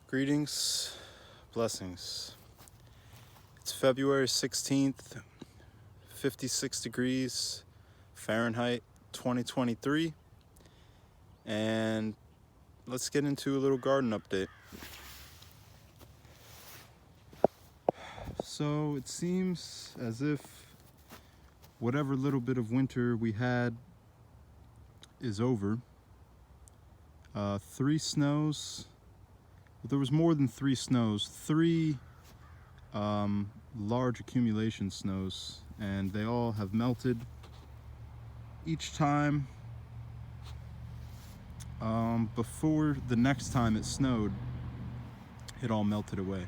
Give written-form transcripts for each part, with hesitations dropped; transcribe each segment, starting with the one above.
Greetings, blessings. It's February 16th, 56 degrees Fahrenheit, 2023, and let's get into a little garden update. So it seems as if whatever little bit of winter we had is over. 3 snows. There was more than 3 snows, 3 large accumulation snows, and they all have melted each time. Before the next time it snowed, it all melted away.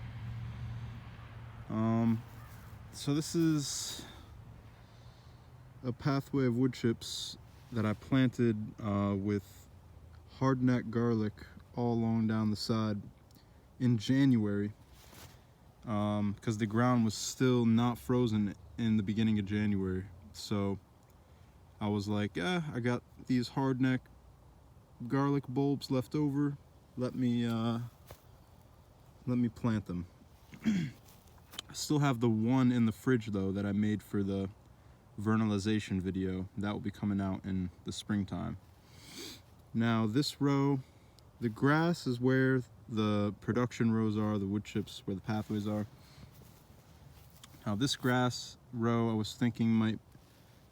So this is a pathway of wood chips that I planted with hardneck garlic all along down the side in January, because the ground was still not frozen in the beginning of January. So I was like, yeah, I got these hardneck garlic bulbs left over, let me plant them. I still have the one in the fridge though that I made for the vernalization video. That will be coming out in the springtime. Now this row, the grass is where the production rows are, the wood chips where the pathways are. Now this grass row, I was thinking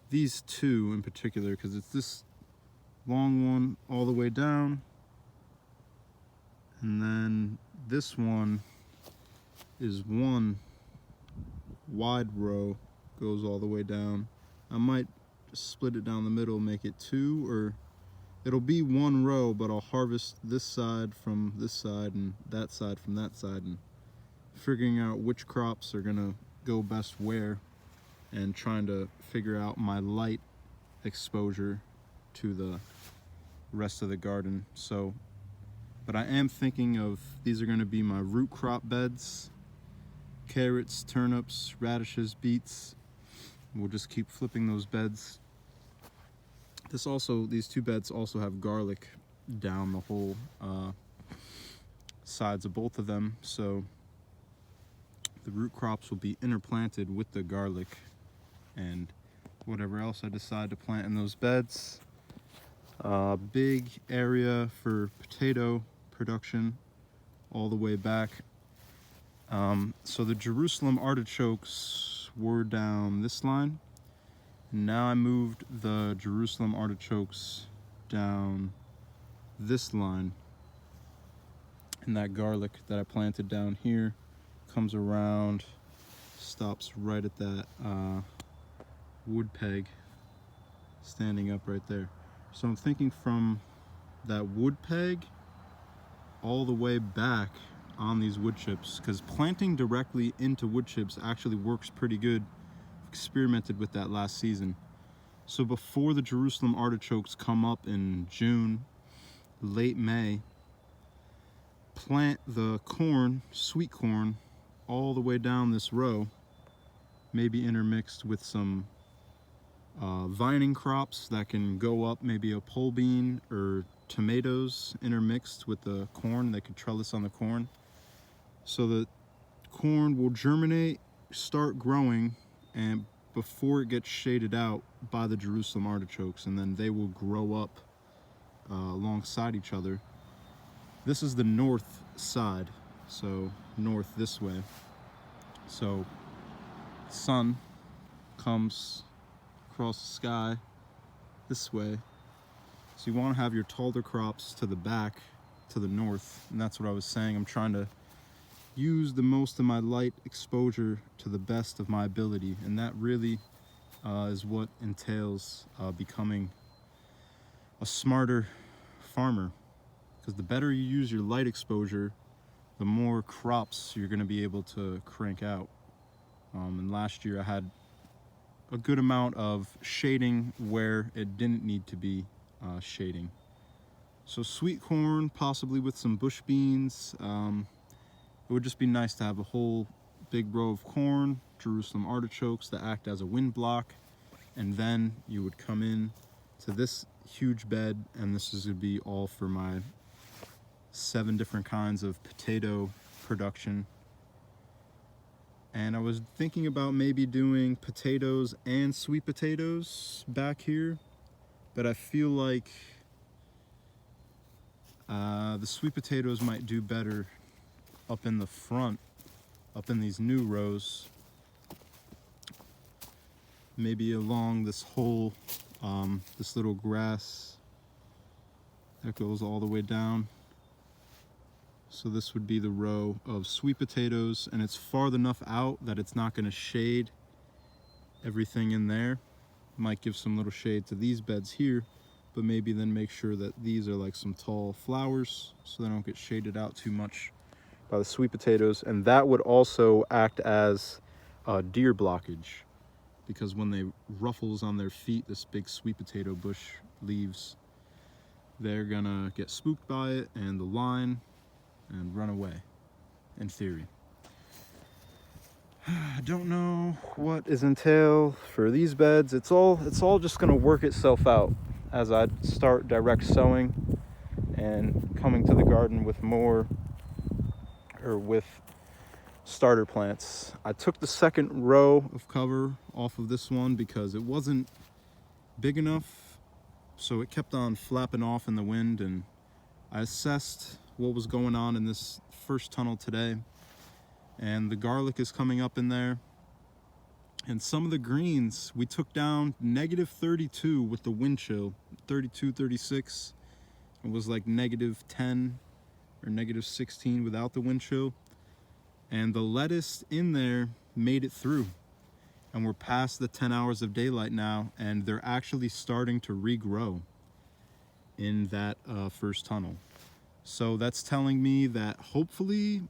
these two in particular, because it's this long one all the way down, and then this one is one wide row, goes all the way down. I might just split it down the middle, make it 2, or it'll be 1 row, but I'll harvest this side from this side and that side from that side, and figuring out which crops are gonna go best where, and trying to figure out my light exposure to the rest of the garden. So, but I am thinking of, these are gonna be my root crop beds: carrots, turnips, radishes, beets. We'll just keep flipping those beds. These 2 beds also have garlic down the whole sides of both of them, so the root crops will be interplanted with the garlic and whatever else I decide to plant in those beds. Big area for potato production all the way back. So the Jerusalem artichokes were down this line. Now I moved the Jerusalem artichokes down this line, and that garlic that I planted down here comes around, stops right at that wood peg standing up right there. So I'm thinking from that wood peg all the way back on these wood chips, because planting directly into wood chips actually works pretty good. Experimented with that last season. So before the Jerusalem artichokes come up in June, late May, plant the corn, sweet corn, all the way down this row, maybe intermixed with some vining crops that can go up, maybe a pole bean or tomatoes intermixed with the corn. They could trellis on the corn. So the corn will germinate, start growing, and before it gets shaded out by the Jerusalem artichokes, and then they will grow up alongside each other. This is the north side, so north this way. So sun comes across the sky this way. So you want to have your taller crops to the back, to the north, and that's what I was saying. I'm trying to use the most of my light exposure to the best of my ability, and that really is what entails becoming a smarter farmer, because the better you use your light exposure, the more crops you're going to be able to crank out. And last year I had a good amount of shading where it didn't need to be shading. So sweet corn, possibly with some bush beans. It would just be nice to have a whole big row of corn, Jerusalem artichokes that act as a wind block, and then you would come in to this huge bed, and this is going to be all for my 7 different kinds of potato production. And I was thinking about maybe doing potatoes and sweet potatoes back here, but I feel like the sweet potatoes might do better up in the front, up in these new rows, maybe along this whole this little grass that goes all the way down. So this would be the row of sweet potatoes, and it's far enough out that it's not going to shade everything in there. Might give some little shade to these beds here, but maybe then make sure that these are like some tall flowers so they don't get shaded out too much by the sweet potatoes. And that would also act as deer blockage, because when they ruffles on their feet, this big sweet potato bush leaves, they're gonna get spooked by it and the line and run away, in theory. I don't know what is entailed for these beds. It's all just gonna work itself out as I start direct sowing and coming to the garden with with starter plants. I took the second row of cover off of this one because it wasn't big enough, so it kept on flapping off in the wind, and I assessed what was going on in this first tunnel today, and the garlic is coming up in there, and some of the greens we took down -32 with the wind chill, 32, 36. It was like -10 or -16 without the wind chill, and the lettuce in there made it through, and we're past the 10 hours of daylight now, and they're actually starting to regrow in that first tunnel. So that's telling me that hopefully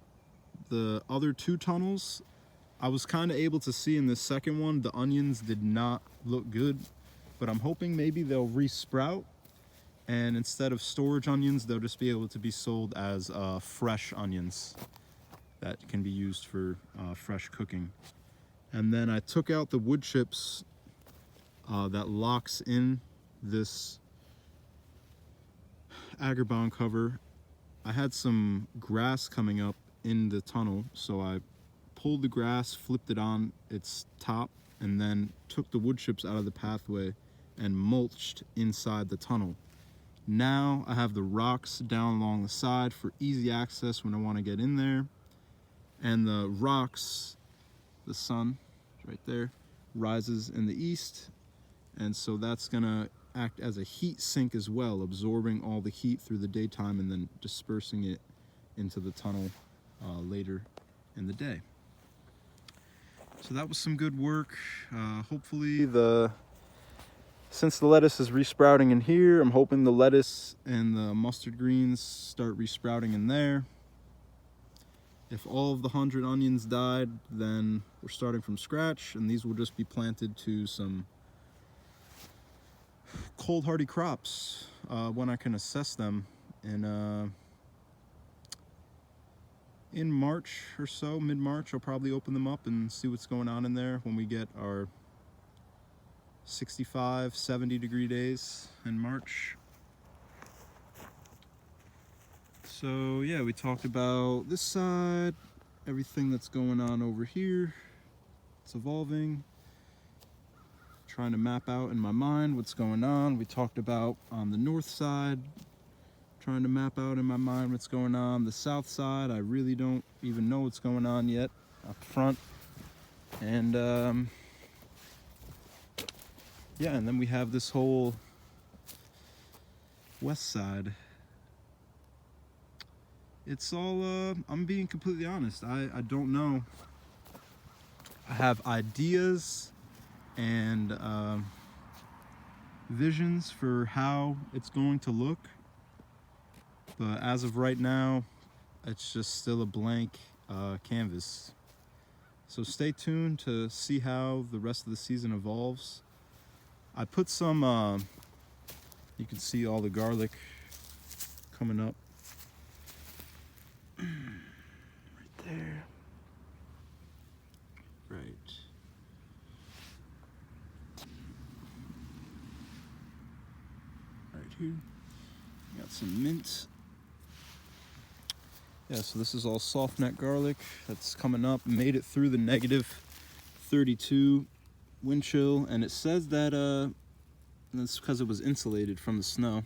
the other 2 tunnels, I was kind of able to see in this second one, the onions did not look good, but I'm hoping maybe they'll resprout, and instead of storage onions, they'll just be able to be sold as fresh onions that can be used for fresh cooking. And then I took out the wood chips that locks in this Agribon cover. I had some grass coming up in the tunnel, so I pulled the grass, flipped it on its top, and then took the wood chips out of the pathway and mulched inside the tunnel. Now I have the rocks down along the side for easy access when I want to get in there. And the rocks, the sun right there, rises in the east, and so that's gonna act as a heat sink as well, absorbing all the heat through the daytime and then dispersing it into the tunnel later in the day. So that was some good work. Hopefully since the lettuce is resprouting in here, I'm hoping the lettuce and the mustard greens start resprouting in there. If all of the 100 onions died, then we're starting from scratch, and these will just be planted to some cold hardy crops when I can assess them in March or so, mid-March. I'll probably open them up and see what's going on in there when we get our 65, 70 degree days in March. So yeah, we talked about this side, everything that's going on over here. It's evolving. Trying to map out in my mind what's going on. We talked about on the north side, trying to map out in my mind what's going on. The south side, I really don't even know what's going on yet up front. And yeah, and then we have this whole west side. It's all, I'm being completely honest, I don't know. I have ideas and visions for how it's going to look, but as of right now, it's just still a blank canvas. So stay tuned to see how the rest of the season evolves. I put some, you can see all the garlic coming up right there. Right. Right here. Got some mint. Yeah, so this is all soft neck garlic that's coming up. Made it through the -32 wind chill, and it says that that's because it was insulated from the snow.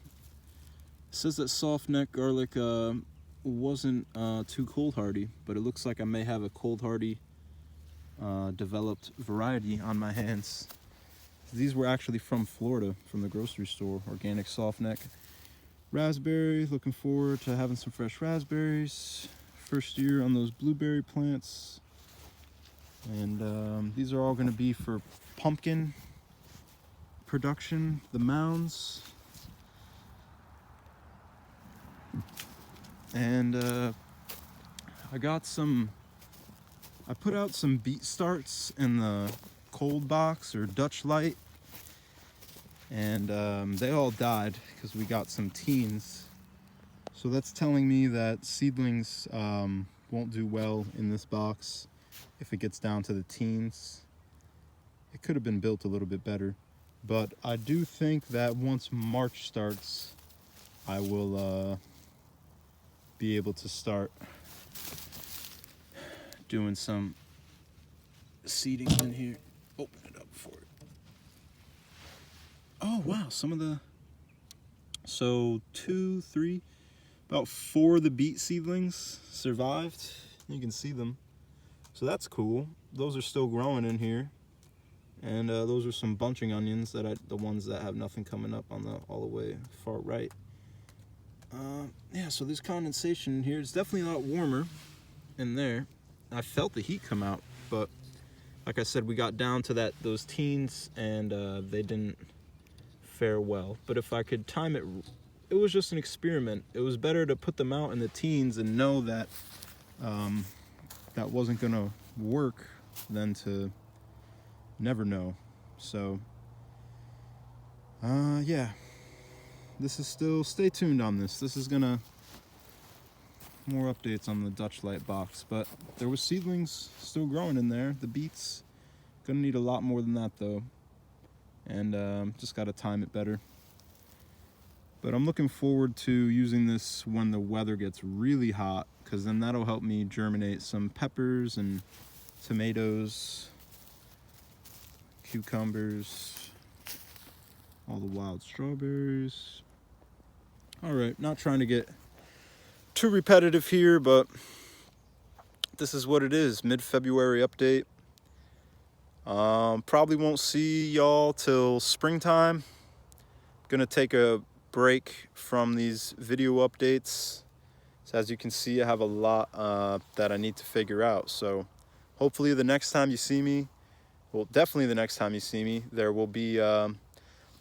It says that soft neck garlic wasn't too cold hardy, but it looks like I may have a cold hardy developed variety on my hands. These were actually from Florida, from the grocery store. Organic soft neck raspberry. Looking forward to having some fresh raspberries. First year on those blueberry plants. And these are all going to be for pumpkin production. The mounds. And I put out some beet starts in the cold box or Dutch light, and they all died because we got some teens. So that's telling me that seedlings won't do well in this box if it gets down to the teens. It could have been built a little bit better, but I do think that once March starts, I will be able to start doing some seeding in here. Open it up for it. Oh wow, so 2, 3, about 4 of the beet seedlings survived. You can see them, so that's cool. Those are still growing in here, and those are some bunching onions the ones that have nothing coming up on the all the way far right. Yeah, so there's condensation in here. It's definitely a lot warmer in there. I felt the heat come out, but like I said, we got down to those teens, and they didn't fare well. But if I could time it, it was just an experiment. It was better to put them out in the teens and know that that wasn't gonna work than to never know. So yeah, this is still, stay tuned on this. This is gonna, more updates on the Dutch light box, but there was seedlings still growing in there. The beets gonna need a lot more than that though, and just gotta time it better. But I'm looking forward to using this when the weather gets really hot, because then that'll help me germinate some peppers and tomatoes, cucumbers, all the wild strawberries. All right, not trying to get too repetitive here, but this is what it is. Mid-February update. Probably won't see y'all till springtime. Gonna take a break from these video updates. So as you can see, I have a lot that I need to figure out. So hopefully the next time you see me, well, definitely the next time you see me, there will be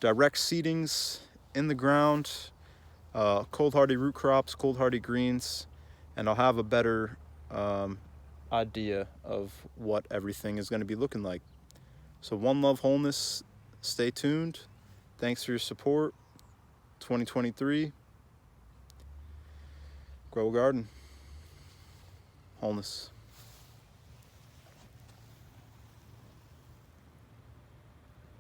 direct seedings in the ground, cold hardy root crops, cold hardy greens, and I'll have a better idea of what everything is going to be looking like. So one love wholeness, stay tuned. Thanks for your support. 2023, grow a garden, wholeness.